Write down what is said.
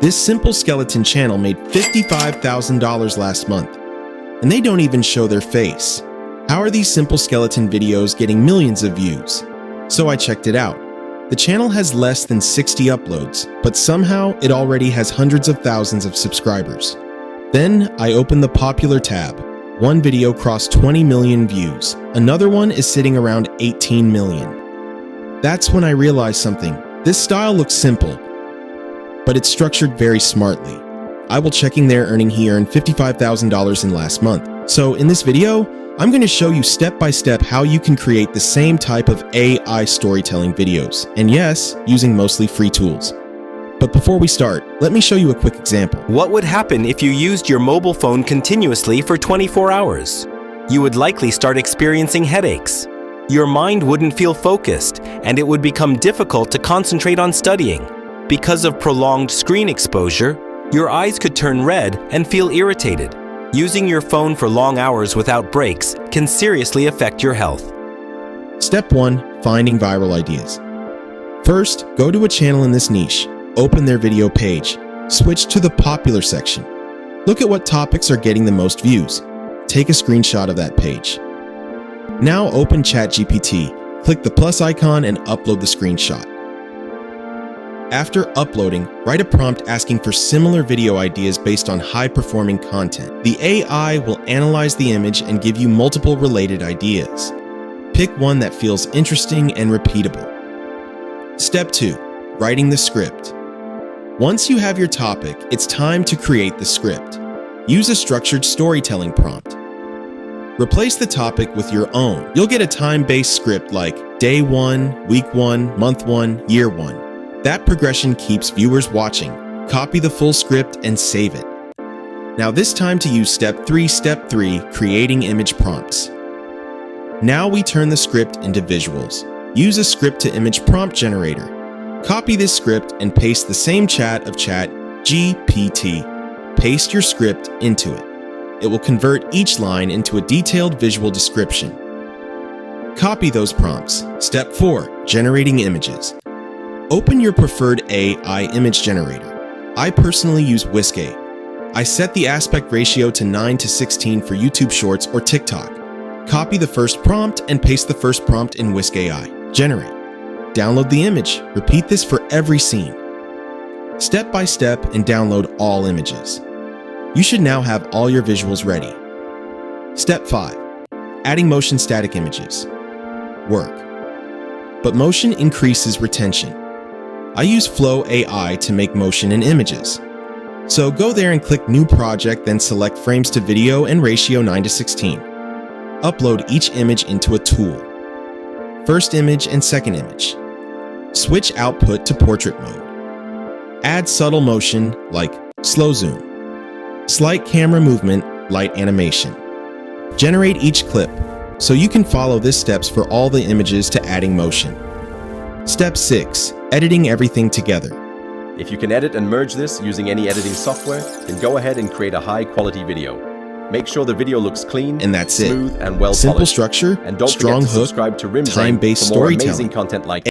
This simple skeleton channel made $55,000 last month, and they don't even show their face. How are these simple skeleton videos getting millions of views? So I checked it out. The channel has less than 60 uploads, but somehow it already has hundreds of thousands of subscribers. Then I opened the popular tab. One video crossed 20 million views. Another one is sitting around 18 million. That's when I realized something. This style looks simple, but it's structured very smartly. I will checking there earning he earned $55,000 in last month. So in this video, I'm going to show you step by step how you can create the same type of AI storytelling videos. And yes, using mostly free tools. But before we start, let me show you a quick example. What would happen if you used your mobile phone continuously for 24 hours? You would likely start experiencing headaches. Your mind wouldn't feel focused, and it would become difficult to concentrate on studying. Because of prolonged screen exposure, your eyes could turn red and feel irritated. Using your phone for long hours without breaks can seriously affect your health. Step 1. Finding viral ideas. First, go to a channel in this niche. Open their video page. Switch to the popular section. Look at what topics are getting the most views. Take a screenshot of that page. Now open ChatGPT. Click the plus icon and upload the screenshot. After uploading, write a prompt asking for similar video ideas based on high-performing content. The AI will analyze the image and give you multiple related ideas. Pick one that feels interesting and repeatable. Step 2. Writing the script. Once you have your topic, it's time to create the script. Use a structured storytelling prompt. Replace the topic with your own. You'll get a time-based script like day 1, week 1, month 1, year 1. That progression keeps viewers watching. Copy the full script and save it. Now this time to use step 3, creating image prompts. Now we turn the script into visuals. Use a script to image prompt generator. Copy this script and paste the same chat of ChatGPT. Paste your script into it. It will convert each line into a detailed visual description. Copy those prompts. Step 4, generating images. Open your preferred AI image generator. I personally use Whiskey. I set the aspect ratio to 9:16 for YouTube Shorts or TikTok. Copy the first prompt and paste the first prompt in Whiskey AI. Generate. Download the image. Repeat this for every scene. Step by step and download all images. You should now have all your visuals ready. Step 5. Adding motion static images. Work. But motion increases retention. I use Flow AI to make motion in images. So go there and click New Project, then select Frames to Video and Ratio 9:16. Upload each image into a tool. First image and second image. Switch output to portrait mode. Add subtle motion like slow zoom. Slight camera movement, light animation. Generate each clip, so you can follow these steps for all the images to adding motion. Step 6. Editing everything together. If you can edit and merge this using any editing software, then go ahead and create a high-quality video. Make sure the video looks clean, And that's it. smooth, and well-polished. Simple structure, And don't strong forget to hook, subscribe to Rimzane time-based for more storytelling. amazing content like